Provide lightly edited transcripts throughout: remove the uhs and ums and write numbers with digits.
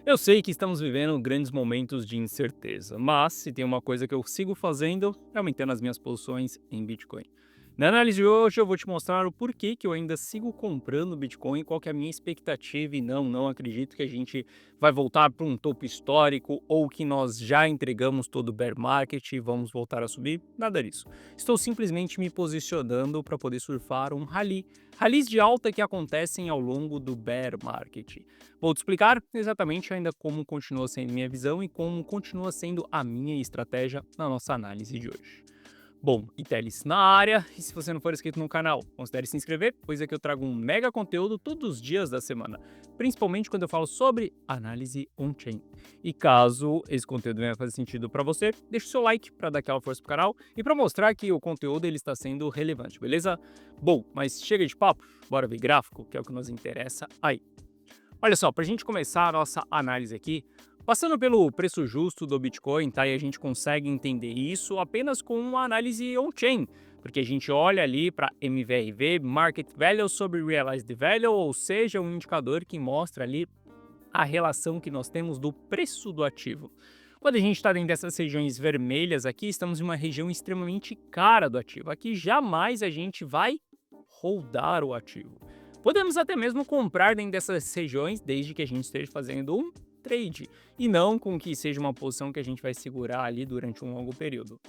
Eu sei que estamos vivendo grandes momentos de incerteza, mas se tem uma coisa que eu sigo fazendo é aumentando as minhas posições em Bitcoin. Na análise de hoje eu vou te mostrar o porquê que eu ainda sigo comprando Bitcoin, qual que é a minha expectativa e não acredito que a gente vai voltar para um topo histórico ou que nós já entregamos todo o bear market e vamos voltar a subir, nada disso. Estou simplesmente me posicionando para poder surfar um rally, rallies de alta que acontecem ao longo do bear market. Vou te explicar exatamente ainda como continua sendo minha visão e como continua sendo a minha estratégia na nossa análise de hoje. Bom, Itelis na área, e se você não for inscrito no canal, considere se inscrever, pois aqui eu trago um mega conteúdo todos os dias da semana, principalmente quando eu falo sobre análise on-chain. E caso esse conteúdo venha fazer sentido para você, deixe o seu like para dar aquela força pro canal e para mostrar que o conteúdo ele está sendo relevante, beleza? Bom, mas chega de papo, bora ver gráfico, que é o que nos interessa aí. Olha só, para a gente começar a nossa análise aqui, passando pelo preço justo do Bitcoin, tá? E a gente consegue entender isso apenas com uma análise on-chain, porque a gente olha ali para MVRV, Market Value sobre Realized Value, ou seja, um indicador que mostra ali a relação que nós temos do preço do ativo. Quando a gente está dentro dessas regiões vermelhas aqui, estamos em uma região extremamente cara do ativo. Aqui jamais a gente vai holdar o ativo. Podemos até mesmo comprar dentro dessas regiões, desde que a gente esteja fazendo um trade, e não com que seja uma posição que a gente vai segurar ali durante um longo período.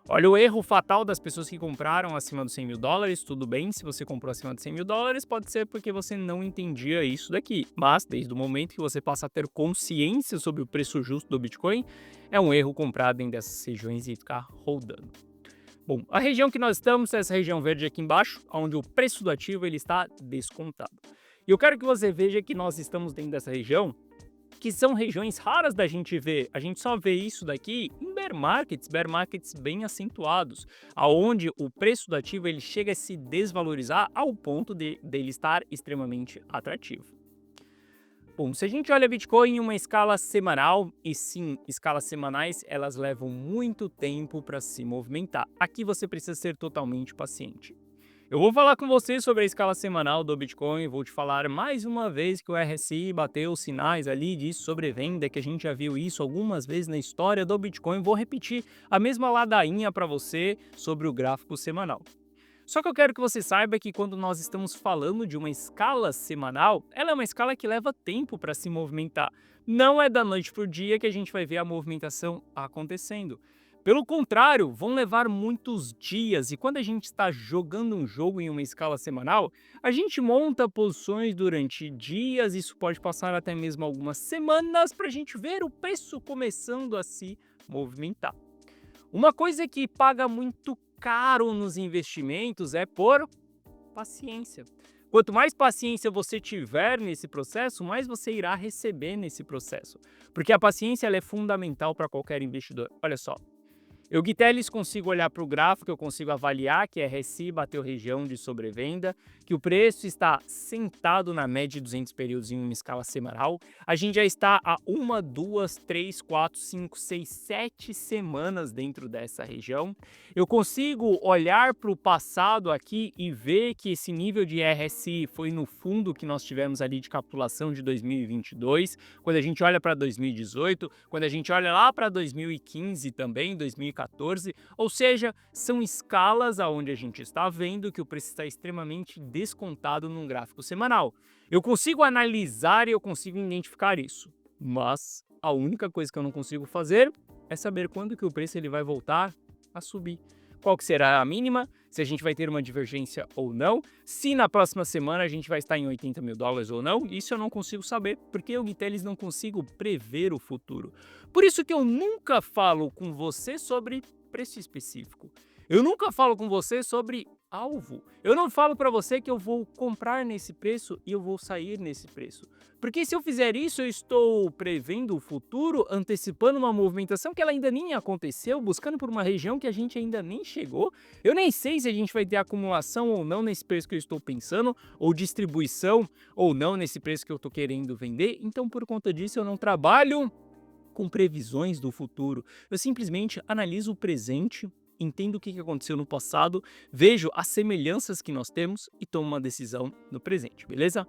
Olha o erro fatal das pessoas que compraram acima dos 100 mil dólares. Tudo bem, se você comprou acima de 100 mil dólares, pode ser porque você não entendia isso daqui. Mas, desde o momento que você passa a ter consciência sobre o preço justo do Bitcoin, é um erro comprar dentro dessas regiões e ficar rodando. Bom, a região que nós estamos é essa região verde aqui embaixo, onde o preço do ativo ele está descontado. E eu quero que você veja que nós estamos dentro dessa região, que são regiões raras da gente ver. A gente só vê isso daqui em bear markets bem acentuados, aonde o preço do ativo ele chega a se desvalorizar ao ponto de dele estar extremamente atrativo. Bom, se a gente olha Bitcoin em uma escala semanal, e sim, escalas semanais, elas levam muito tempo para se movimentar. Aqui você precisa ser totalmente paciente. Eu vou falar com você sobre a escala semanal do Bitcoin, vou te falar mais uma vez que o RSI bateu os sinais ali de sobrevenda, que a gente já viu isso algumas vezes na história do Bitcoin. Vou repetir a mesma ladainha para você sobre o gráfico semanal. Só que eu quero que você saiba que quando nós estamos falando de uma escala semanal, ela é uma escala que leva tempo para se movimentar. Não é da noite para o dia que a gente vai ver a movimentação acontecendo. Pelo contrário, vão levar muitos dias, e quando a gente está jogando um jogo em uma escala semanal, a gente monta posições durante dias, isso pode passar até mesmo algumas semanas para a gente ver o preço começando a se movimentar. Uma coisa que paga muito caro nos investimentos é por paciência. Quanto mais paciência você tiver nesse processo, mais você irá receber nesse processo. Porque a paciência ela é fundamental para qualquer investidor. Olha só, eu, Guiteles, consigo olhar para o gráfico, eu consigo avaliar que a RSI bateu região de sobrevenda, que o preço está sentado na média de 200 períodos em uma escala semanal. A gente já está há 7 semanas dentro dessa região. Eu consigo olhar para o passado aqui e ver que esse nível de RSI foi no fundo que nós tivemos ali de capitulação de 2022, quando a gente olha para 2018, quando a gente olha lá para 2015 também, 2014, ou seja, são escalas aonde a gente está vendo que o preço está extremamente descontado num gráfico semanal. Eu consigo analisar e eu consigo identificar isso, mas a única coisa que eu não consigo fazer é saber quando que o preço ele vai voltar a subir. Qual que será a mínima, se a gente vai ter uma divergência ou não, se na próxima semana a gente vai estar em 80 mil dólares ou não, isso eu não consigo saber, porque eu, Guiteles, não consigo prever o futuro. Por isso que eu nunca falo com você sobre preço específico. Eu nunca falo com você sobre alvo. Eu não falo para você que eu vou comprar nesse preço e eu vou sair nesse preço. Porque se eu fizer isso, eu estou prevendo o futuro, antecipando uma movimentação que ela ainda nem aconteceu, buscando por uma região que a gente ainda nem chegou. Eu nem sei se a gente vai ter acumulação ou não nesse preço que eu estou pensando, ou distribuição ou não nesse preço que eu estou querendo vender. Então, por conta disso, eu não trabalho com previsões do futuro. Eu simplesmente analiso o presente, entendo o que aconteceu no passado, vejo as semelhanças que nós temos e tomo uma decisão no presente, beleza?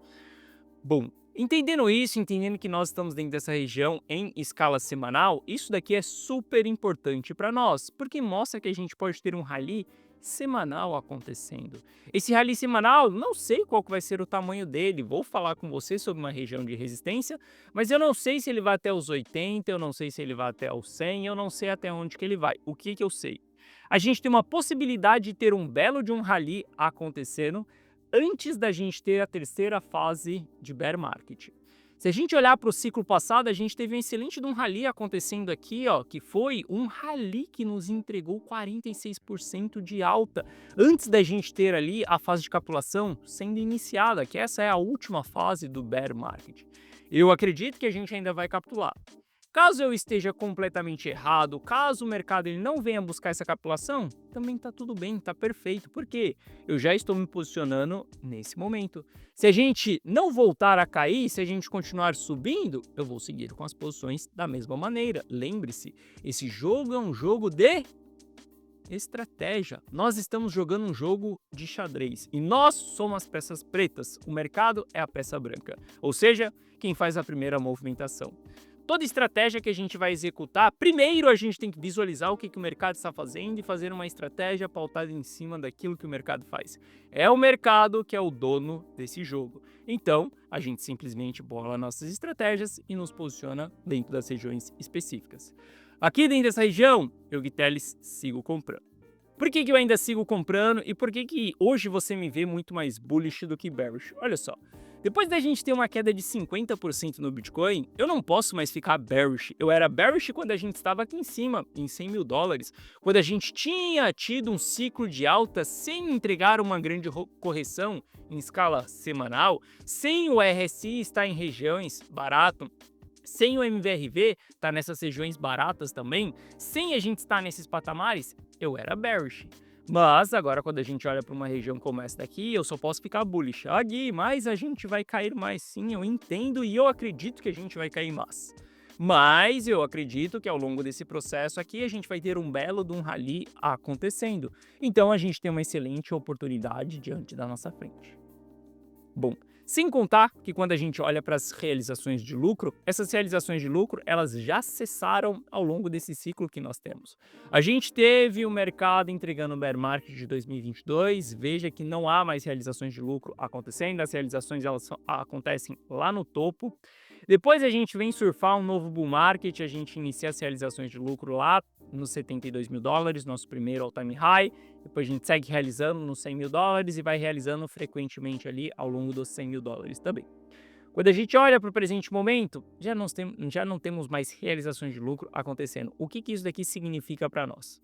Bom, Entendendo isso, entendendo que nós estamos dentro dessa região em escala semanal, isso daqui é super importante para nós, porque mostra que a gente pode ter um rally semanal acontecendo. Esse rally semanal, não sei qual que vai ser o tamanho dele, vou falar com você sobre uma região de resistência, mas eu não sei se ele vai até os 80, eu não sei se ele vai até os 100, eu não sei até onde que ele vai. O que que eu sei? A gente tem uma possibilidade de ter um belo de um rally acontecendo antes da gente ter a terceira fase de bear market. Se a gente olhar para o ciclo passado, a gente teve um excelente de um rally acontecendo aqui, ó, que foi um rally que nos entregou 46% de alta antes da gente ter ali a fase de capitulação sendo iniciada, que essa é a última fase do bear market. Eu acredito que a gente ainda vai capitular. Caso eu esteja completamente errado, caso o mercado ele não venha buscar essa capitulação, também está tudo bem, está perfeito, porque eu já estou me posicionando nesse momento. Se a gente não voltar a cair, se a gente continuar subindo, eu vou seguir com as posições da mesma maneira. Lembre-se, esse jogo é um jogo de estratégia. Nós estamos jogando um jogo de xadrez e nós somos as peças pretas, o mercado é a peça branca, ou seja, quem faz a primeira movimentação. Toda estratégia que a gente vai executar, primeiro a gente tem que visualizar o que o mercado está fazendo e fazer uma estratégia pautada em cima daquilo que o mercado faz. É o mercado que é o dono desse jogo. Então, a gente simplesmente bola nossas estratégias e nos posiciona dentro das regiões específicas. Aqui dentro dessa região, eu, Guiteles, sigo comprando. Por que eu ainda sigo comprando e por que hoje você me vê muito mais bullish do que bearish? Olha só. Depois da gente ter uma queda de 50% no Bitcoin, eu não posso mais ficar bearish. Eu era bearish quando a gente estava aqui em cima, em 100 mil dólares, quando a gente tinha tido um ciclo de alta sem entregar uma grande correção em escala semanal, sem o RSI estar em regiões barato, sem o MVRV estar nessas regiões baratas também, sem a gente estar nesses patamares, eu era bearish. Mas agora quando a gente olha para uma região como essa daqui, eu só posso ficar bullish. Ah, Gui, mas a gente vai cair mais. Sim, eu entendo e eu acredito que a gente vai cair mais. Mas eu acredito que ao longo desse processo aqui a gente vai ter um belo de um rally acontecendo. Então a gente tem uma excelente oportunidade diante da nossa frente. Bom, sem contar que quando a gente olha para as realizações de lucro, essas realizações de lucro, elas já cessaram ao longo desse ciclo que nós temos. A gente teve o mercado entregando o bear market de 2022, veja que não há mais realizações de lucro acontecendo, as realizações elas acontecem lá no topo. Depois a gente vem surfar um novo bull market, a gente inicia as realizações de lucro lá nos 72 mil dólares, nosso primeiro all-time high. Depois a gente segue realizando nos 100 mil dólares e vai realizando frequentemente ali ao longo dos 100 mil dólares também. Quando a gente olha para o presente momento, já não temos mais realizações de lucro acontecendo. O que isso daqui significa para nós?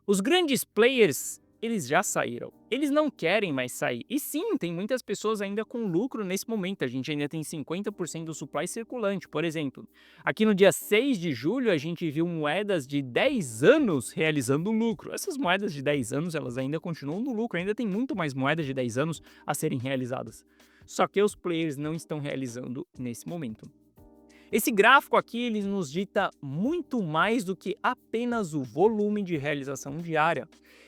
Os grandes players, eles já saíram. Eles não querem mais sair. E sim, tem muitas pessoas ainda com lucro nesse momento. A gente ainda tem 50% do supply circulante. Por exemplo, aqui no dia 6 de julho, a gente viu moedas de 10 anos realizando lucro. Essas moedas de 10 anos, elas ainda continuam no lucro. Ainda tem muito mais moedas de 10 anos a serem realizadas. Só que os players não estão realizando nesse momento. Esse gráfico aqui ele nos dita muito mais do que apenas o volume de realização diária.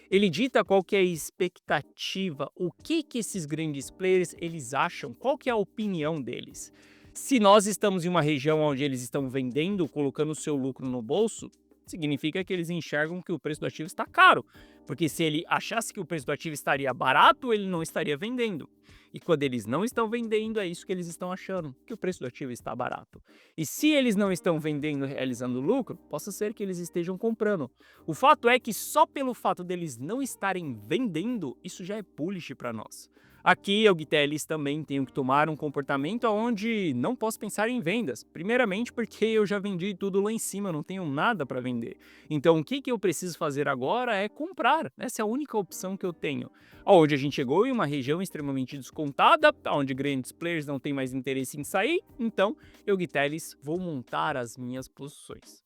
Ele dita qual que é a expectativa, o que esses grandes players eles acham, qual que é a opinião deles. Se nós estamos em uma região onde eles estão vendendo, colocando o seu lucro no bolso, significa que eles enxergam que o preço do ativo está caro. Porque se ele achasse que o preço do ativo estaria barato, ele não estaria vendendo. E quando eles não estão vendendo, é isso que eles estão achando, que o preço do ativo está barato. E se eles não estão vendendo, realizando lucro, possa ser que eles estejam comprando. O fato é que só pelo fato deles não estarem vendendo, isso já é bullish para nós. Aqui, eu, Guiteles, também tenho que tomar um comportamento onde não posso pensar em vendas. Primeiramente porque eu já vendi tudo lá em cima, não tenho nada para vender. Então, o que eu preciso fazer agora é comprar. Essa é a única opção que eu tenho. Onde a gente chegou em uma região extremamente descontada, onde grandes players não têm mais interesse em sair. Então, eu, Guiteles, vou montar as minhas posições.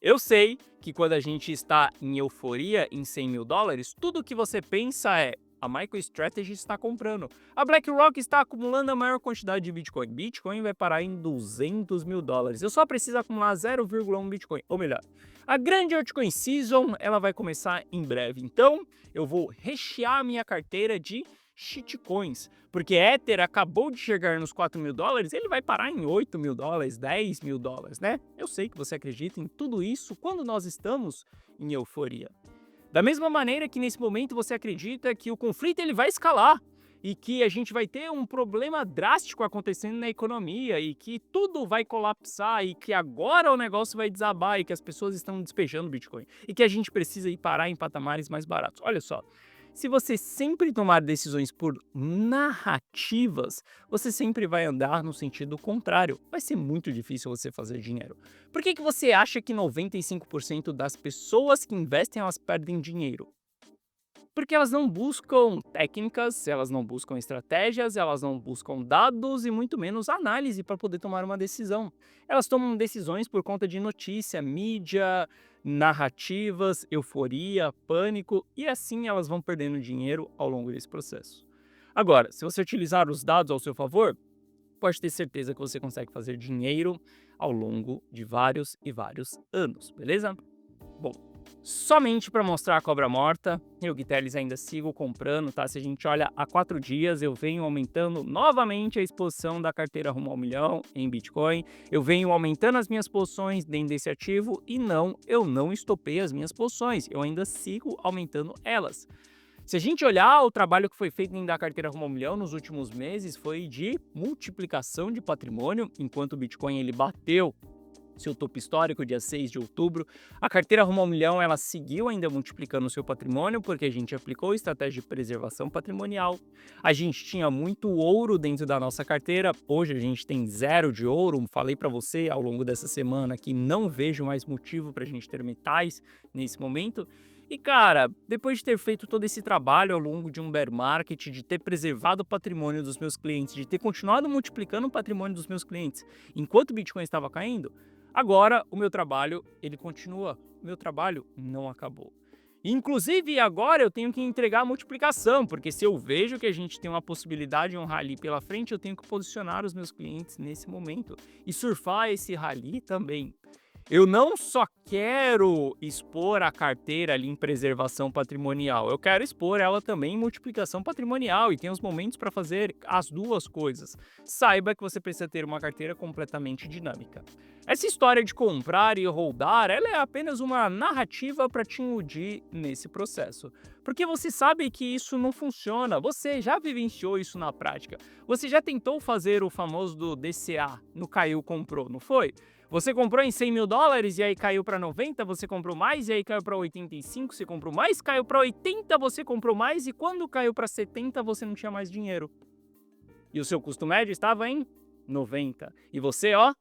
Eu sei que quando a gente está em euforia em 100 mil dólares, tudo que você pensa é: a MicroStrategy está comprando. A BlackRock está acumulando a maior quantidade de Bitcoin. Bitcoin vai parar em 200 mil dólares. Eu só preciso acumular 0,1 Bitcoin. Ou melhor, a grande altcoin season ela vai começar em breve. Então, eu vou rechear a minha carteira de shitcoins, porque Ether acabou de chegar nos $4.000, ele vai parar em $8.000, $10.000, né? Eu sei que você acredita em tudo isso quando nós estamos em euforia. Da mesma maneira que nesse momento você acredita que o conflito ele vai escalar e que a gente vai ter um problema drástico acontecendo na economia e que tudo vai colapsar e que agora o negócio vai desabar e que as pessoas estão despejando Bitcoin e que a gente precisa ir parar em patamares mais baratos. Olha só, se você sempre tomar decisões por narrativas, você sempre vai andar no sentido contrário. Vai ser muito difícil você fazer dinheiro. Por que você acha que 95% das pessoas que investem elas perdem dinheiro? Porque elas não buscam técnicas, elas não buscam estratégias, elas não buscam dados e muito menos análise para poder tomar uma decisão. Elas tomam decisões por conta de notícia, mídia, narrativas, euforia, pânico e assim elas vão perdendo dinheiro ao longo desse processo. Agora, se você utilizar os dados ao seu favor, pode ter certeza que você consegue fazer dinheiro ao longo de vários e vários anos, beleza? Bom, somente para mostrar a cobra morta, eu, Guiteles, ainda sigo comprando, tá? Se a gente olha há 4 dias, eu venho aumentando novamente a exposição da carteira rumo ao milhão em Bitcoin. Eu venho aumentando as minhas posições dentro desse ativo e não, eu não estopei as minhas posições, eu ainda sigo aumentando elas. Se a gente olhar o trabalho que foi feito dentro da carteira rumo ao milhão nos últimos meses, foi de multiplicação de patrimônio, enquanto o Bitcoin ele bateu seu topo histórico, dia 6 de outubro. A carteira rumo ao milhão, ela seguiu ainda multiplicando o seu patrimônio, porque a gente aplicou estratégia de preservação patrimonial. A gente tinha muito ouro dentro da nossa carteira, hoje a gente tem 0 de ouro. Falei para você ao longo dessa semana que não vejo mais motivo para a gente ter metais nesse momento. E cara, depois de ter feito todo esse trabalho ao longo de um bear market, de ter preservado o patrimônio dos meus clientes, de ter continuado multiplicando o patrimônio dos meus clientes, enquanto o Bitcoin estava caindo, agora o meu trabalho, ele continua. O meu trabalho não acabou. Inclusive, agora eu tenho que entregar a multiplicação, porque se eu vejo que a gente tem uma possibilidade de um rally pela frente, eu tenho que posicionar os meus clientes nesse momento e surfar esse rally também. Eu não só quero expor a carteira ali em preservação patrimonial, eu quero expor ela também em multiplicação patrimonial e tem os momentos para fazer as duas coisas. Saiba que você precisa ter uma carteira completamente dinâmica. Essa história de comprar e holdar, ela é apenas uma narrativa para te iludir nesse processo. Porque você sabe que isso não funciona, você já vivenciou isso na prática. Você já tentou fazer o famoso do DCA, no caiu comprou, não foi? Você comprou em $100.000 e aí caiu para 90, você comprou mais e aí caiu para 85, você comprou mais, caiu para 80, você comprou mais e quando caiu para 70 você não tinha mais dinheiro. E o seu custo médio estava em 90. E você, ó,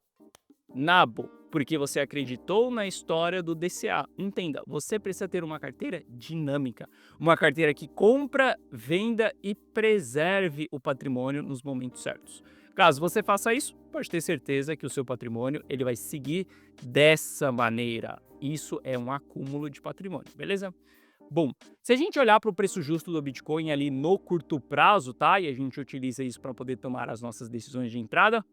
nabo, porque você acreditou na história do DCA. Entenda, você precisa ter uma carteira dinâmica, uma carteira que compra, venda e preserve o patrimônio nos momentos certos. Caso você faça isso, pode ter certeza que o seu patrimônio ele vai seguir dessa maneira. Isso é um acúmulo de patrimônio, beleza? Bom, se a gente olhar para o preço justo do Bitcoin ali no curto prazo, tá? E a gente utiliza isso para poder tomar as nossas decisões de entrada,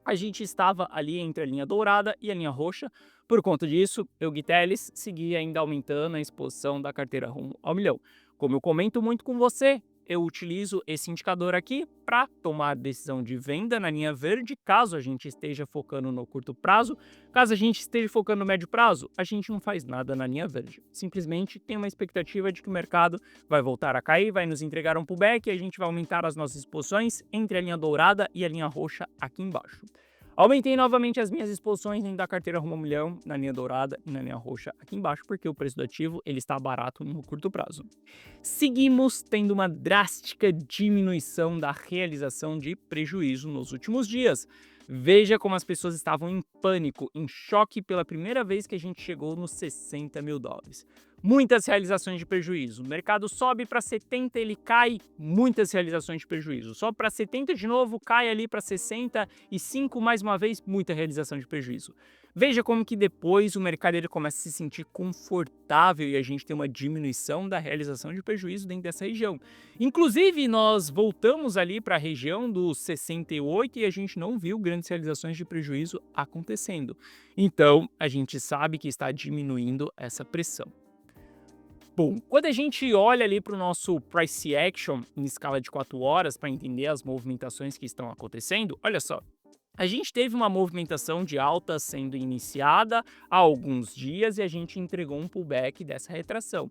a gente estava ali entre a linha dourada e a linha roxa. Por conta disso, eu, Guiteles, segui ainda aumentando a exposição da carteira rumo ao milhão. Como eu comento muito com você, eu utilizo esse indicador aqui para tomar decisão de venda na linha verde, caso a gente esteja focando no curto prazo. Caso a gente esteja focando no médio prazo, a gente não faz nada na linha verde. Simplesmente tem uma expectativa de que o mercado vai voltar a cair, vai nos entregar um pullback e a gente vai aumentar as nossas exposições entre a linha dourada e a linha roxa aqui embaixo. Aumentei novamente as minhas exposições dentro da carteira rumo ao milhão, na linha dourada e na linha roxa aqui embaixo, porque o preço do ativo ele está barato no curto prazo. Seguimos tendo uma drástica diminuição da realização de prejuízo nos últimos dias. Veja como as pessoas estavam em pânico, em choque pela primeira vez que a gente chegou nos $60.000. Muitas realizações de prejuízo. O mercado sobe para 70, ele cai, muitas realizações de prejuízo. Sobe para 70 de novo, cai ali para 65, mais uma vez, muita realização de prejuízo. Veja como que depois o mercado ele começa a se sentir confortável e a gente tem uma diminuição da realização de prejuízo dentro dessa região. Inclusive, nós voltamos ali para a região dos 68 e a gente não viu grandes realizações de prejuízo acontecendo. Então, a gente sabe que está diminuindo essa pressão. Bom, quando a gente olha ali para o nosso price action em escala de 4 horas para entender as movimentações que estão acontecendo, olha só. A gente teve uma movimentação de alta sendo iniciada há alguns dias e a gente entregou um pullback dessa retração.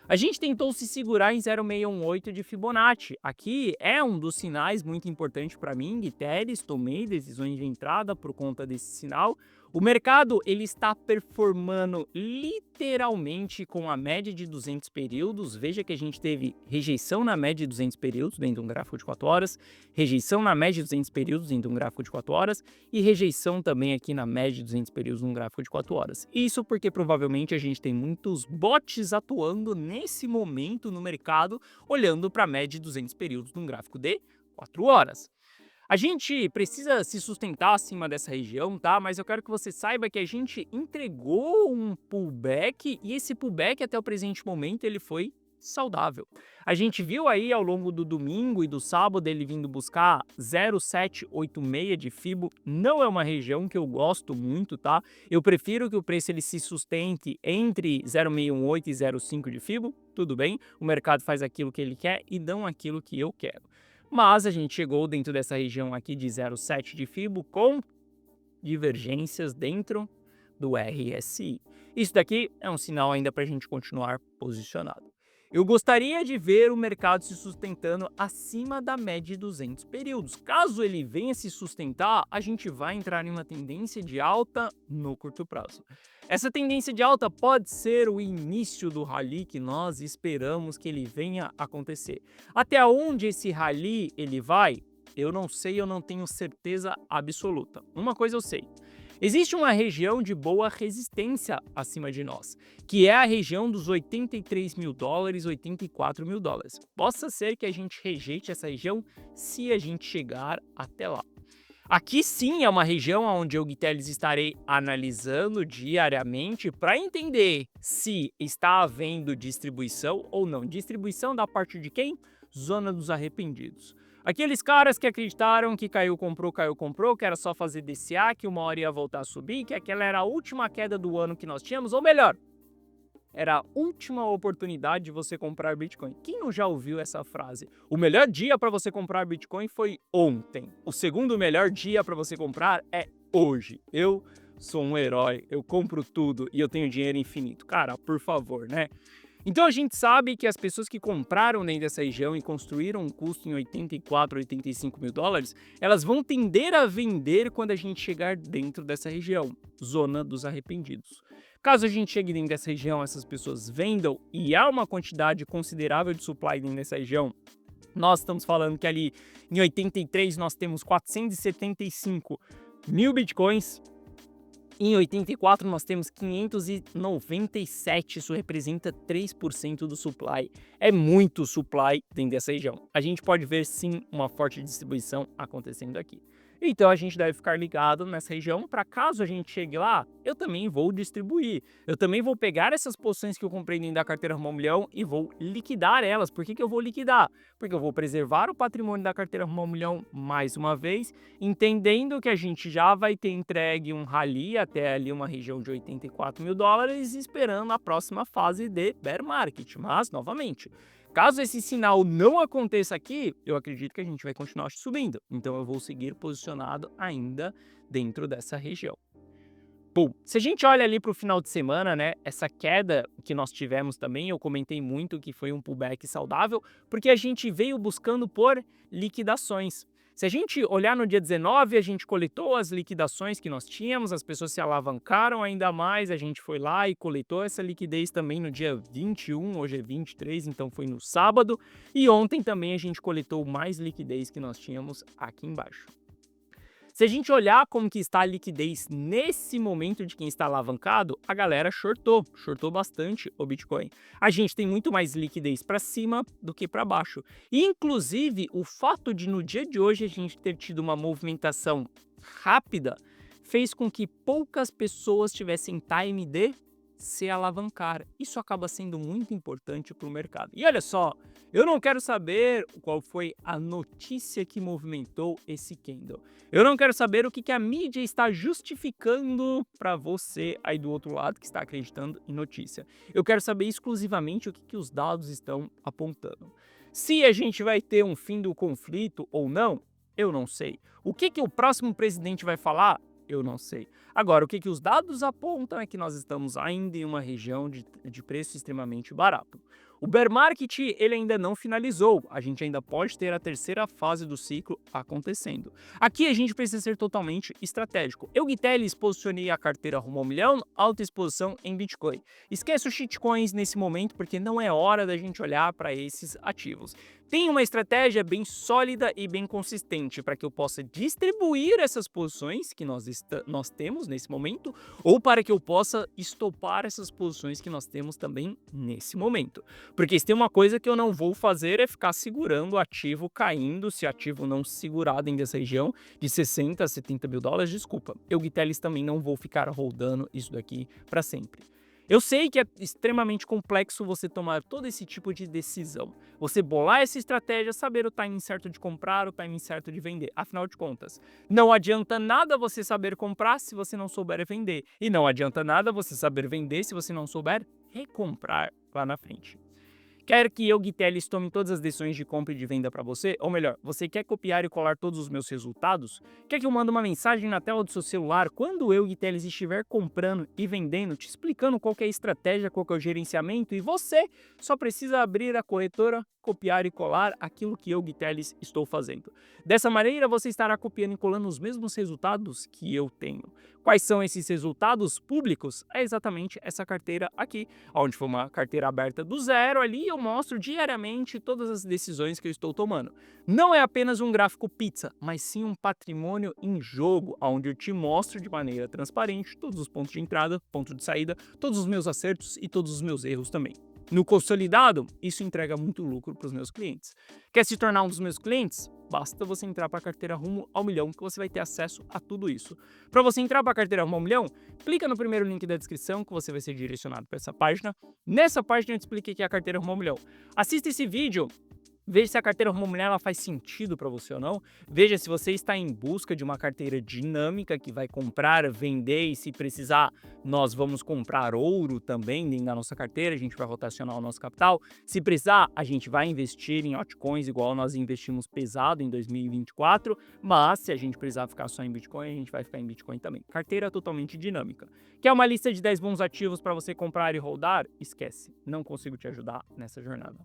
A gente tentou se segurar em 0,618 de Fibonacci. Aqui é um dos sinais muito importante para mim, Guiteres, tomei decisões de entrada por conta desse sinal. O mercado ele está performando literalmente com a média de 200 períodos. Veja que a gente teve rejeição na média de 200 períodos dentro de um gráfico de 4 horas, rejeição na média de 200 períodos dentro de um gráfico de 4 horas e rejeição também aqui na média de 200 períodos num gráfico de 4 horas. Isso porque provavelmente a gente tem muitos bots atuando nesse momento no mercado, olhando para a média de 200 períodos num gráfico de 4 horas. A gente precisa se sustentar acima dessa região, tá? Mas eu quero que você saiba que a gente entregou um pullback e esse pullback até o presente momento ele foi saudável. A gente viu aí ao longo do domingo e do sábado ele vindo buscar 0,786 de Fibo, não é uma região que eu gosto muito, tá? Eu prefiro que o preço ele se sustente entre 0,618 e 0,5 de Fibo, tudo bem, o mercado faz aquilo que ele quer e não aquilo que eu quero. Mas a gente chegou dentro dessa região aqui de 0,7 de Fibo com divergências dentro do RSI. Isso daqui é um sinal ainda para a gente continuar posicionado. Eu gostaria de ver o mercado se sustentando acima da média de 200 períodos. Caso ele venha se sustentar, a gente vai entrar em uma tendência de alta no curto prazo. Essa tendência de alta pode ser o início do rally que nós esperamos que ele venha acontecer. Até onde esse rally ele vai? Eu não sei, eu não tenho certeza absoluta. Uma coisa eu sei. Existe uma região de boa resistência acima de nós, que é a região dos 83 mil dólares, 84 mil dólares. Possa ser que a gente rejeite essa região se a gente chegar até lá. Aqui sim é uma região onde eu, Guiteles, estarei analisando diariamente para entender se está havendo distribuição ou não. Distribuição da parte de quem? Zona dos arrependidos. Aqueles caras que acreditaram que caiu, comprou, que era só fazer DCA, que uma hora ia voltar a subir, que aquela era a última queda do ano que nós tínhamos, ou melhor, era a última oportunidade de você comprar Bitcoin. Quem não já ouviu essa frase? O melhor dia para você comprar Bitcoin foi ontem. O segundo melhor dia para você comprar é hoje. Eu sou um herói, eu compro tudo e eu tenho dinheiro infinito. Cara, por favor, né? Então a gente sabe que as pessoas que compraram dentro dessa região e construíram um custo em 84, 85 mil dólares, elas vão tender a vender quando a gente chegar dentro dessa região, zona dos arrependidos. Caso a gente chegue dentro dessa região, essas pessoas vendam e há uma quantidade considerável de supply dentro dessa região, nós estamos falando que ali em 83 nós temos 475 mil bitcoins. Em 84 nós temos 597, isso representa 3% do supply. É muito supply dentro dessa região. A gente pode ver sim uma forte distribuição acontecendo aqui. Então a gente deve ficar ligado nessa região para caso a gente chegue lá, eu também vou distribuir. Eu também vou pegar essas posições que eu comprei dentro da carteira Rumo ao Milhão e vou liquidar elas. Por que eu vou liquidar? Porque eu vou preservar o patrimônio da carteira Rumo ao Milhão mais uma vez, entendendo que a gente já vai ter entregue um rally até ali uma região de 84 mil dólares, esperando a próxima fase de bear market. Mas, novamente, caso esse sinal não aconteça aqui, eu acredito que a gente vai continuar subindo. Então eu vou seguir posicionado ainda dentro dessa região. Bom, se a gente olha ali para o final de semana, né, essa queda que nós tivemos também, eu comentei muito que foi um pullback saudável, porque a gente veio buscando por liquidações. Se a gente olhar no dia 19, a gente coletou as liquidações que nós tínhamos, as pessoas se alavancaram ainda mais, a gente foi lá e coletou essa liquidez também no dia 21, hoje é 23, então foi no sábado, e ontem também a gente coletou mais liquidez que nós tínhamos aqui embaixo. Se a gente olhar como que está a liquidez nesse momento de quem está alavancado, a galera shortou bastante o Bitcoin. A gente tem muito mais liquidez para cima do que para baixo. E, inclusive, o fato de no dia de hoje a gente ter tido uma movimentação rápida fez com que poucas pessoas tivessem time de se alavancar. Isso acaba sendo muito importante para o mercado. E olha só, eu não quero saber qual foi a notícia que movimentou esse candle. Eu não quero saber o que a mídia está justificando para você aí do outro lado que está acreditando em notícia. Eu quero saber exclusivamente o que os dados estão apontando. Se a gente vai ter um fim do conflito ou não, eu não sei. O que o próximo presidente vai falar? Eu não sei. Agora, o que os dados apontam é que nós estamos ainda em uma região de preço extremamente barato. O bear market ele ainda não finalizou, a gente ainda pode ter a terceira fase do ciclo acontecendo. Aqui a gente precisa ser totalmente estratégico. Eu, Gui Telles, posicionei a carteira rumo ao milhão, alta exposição em Bitcoin. Esqueça os shitcoins nesse momento porque não é hora da gente olhar para esses ativos. Tem uma estratégia bem sólida e bem consistente para que eu possa distribuir essas posições que nós temos nesse momento ou para que eu possa estopar essas posições que nós temos também nesse momento. Porque se tem uma coisa que eu não vou fazer é ficar segurando o ativo caindo, se o ativo não segurar dentro dessa região de 60 a 70 mil dólares, desculpa, eu, Gui Telles, também não vou ficar rodando isso daqui para sempre. Eu sei que é extremamente complexo você tomar todo esse tipo de decisão. Você bolar essa estratégia, saber o timing certo de comprar, o timing certo de vender. Afinal de contas, não adianta nada você saber comprar se você não souber vender. E não adianta nada você saber vender se você não souber recomprar lá na frente. Quer que eu, Gui Telles, tome todas as decisões de compra e de venda para você? Ou melhor, você quer copiar e colar todos os meus resultados? Quer que eu mande uma mensagem na tela do seu celular quando eu, Gui Telles, estiver comprando e vendendo, te explicando qual que é a estratégia, qual que é o gerenciamento e você só precisa abrir a corretora, copiar e colar aquilo que eu, Gui Telles, estou fazendo. Dessa maneira, você estará copiando e colando os mesmos resultados que eu tenho. Quais são esses resultados públicos? É exatamente essa carteira aqui, onde foi uma carteira aberta do zero ali, eu mostro diariamente todas as decisões que eu estou tomando. Não é apenas um gráfico pizza, mas sim um patrimônio em jogo, onde eu te mostro de maneira transparente todos os pontos de entrada, pontos de saída, todos os meus acertos e todos os meus erros também. No consolidado, isso entrega muito lucro para os meus clientes. Quer se tornar um dos meus clientes? Basta você entrar para a carteira rumo ao milhão que você vai ter acesso a tudo isso. Para você entrar para a carteira rumo ao milhão, clica no primeiro link da descrição que você vai ser direcionado para essa página. Nessa página eu te expliquei que é a carteira rumo ao milhão. Assista esse vídeo. Veja se a carteira rumo ao milhão ela faz sentido para você ou não. Veja se você está em busca de uma carteira dinâmica que vai comprar, vender e se precisar, nós vamos comprar ouro também dentro da nossa carteira, a gente vai rotacionar o nosso capital. Se precisar, a gente vai investir em altcoins igual nós investimos pesado em 2024, mas se a gente precisar ficar só em Bitcoin, a gente vai ficar em Bitcoin também. Carteira totalmente dinâmica. Quer uma lista de 10 bons ativos para você comprar e rodar? Esquece, não consigo te ajudar nessa jornada.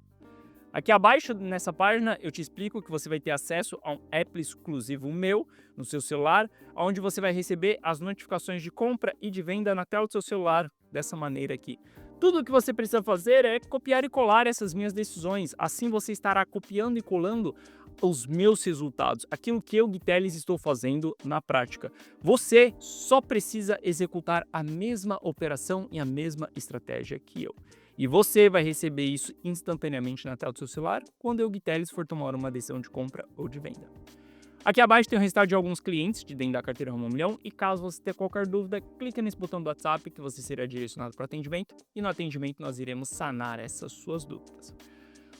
Aqui abaixo nessa página eu te explico que você vai ter acesso a um app exclusivo meu no seu celular, onde você vai receber as notificações de compra e de venda na tela do seu celular dessa maneira aqui. Tudo o que você precisa fazer é copiar e colar essas minhas decisões, assim você estará copiando e colando os meus resultados, aquilo que eu, Gui Telles, estou fazendo na prática. Você só precisa executar a mesma operação e a mesma estratégia que eu. E você vai receber isso instantaneamente na tela do seu celular quando eu, Gui Telles, for tomar uma decisão de compra ou de venda. Aqui abaixo tem o resultado de alguns clientes de dentro da carteira Rumo ao Milhão e caso você tenha qualquer dúvida, clique nesse botão do WhatsApp que você será direcionado para o atendimento e no atendimento nós iremos sanar essas suas dúvidas.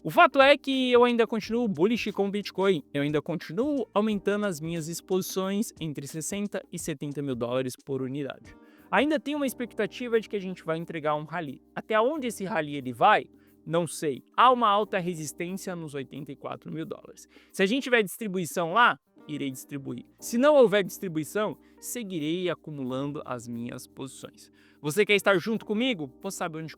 O fato é que eu ainda continuo bullish com o Bitcoin, eu ainda continuo aumentando as minhas exposições entre 60 e 70 mil dólares por unidade. Ainda tenho uma expectativa de que a gente vai entregar um rally. Até onde esse rally ele vai? Não sei. Há uma alta resistência nos 84 mil dólares. Se a gente tiver distribuição lá, irei distribuir. Se não houver distribuição, seguirei acumulando as minhas posições. Você quer estar junto comigo? Você sabe onde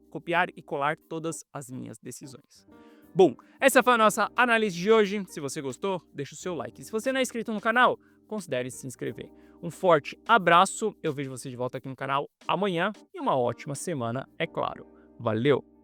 copiar e colar todas as minhas decisões. Bom, essa foi a nossa análise de hoje. Se você gostou, deixa o seu like. Se você não é inscrito no canal, considere se inscrever. Um forte abraço, eu vejo você de volta aqui no canal amanhã e uma ótima semana, é claro. Valeu!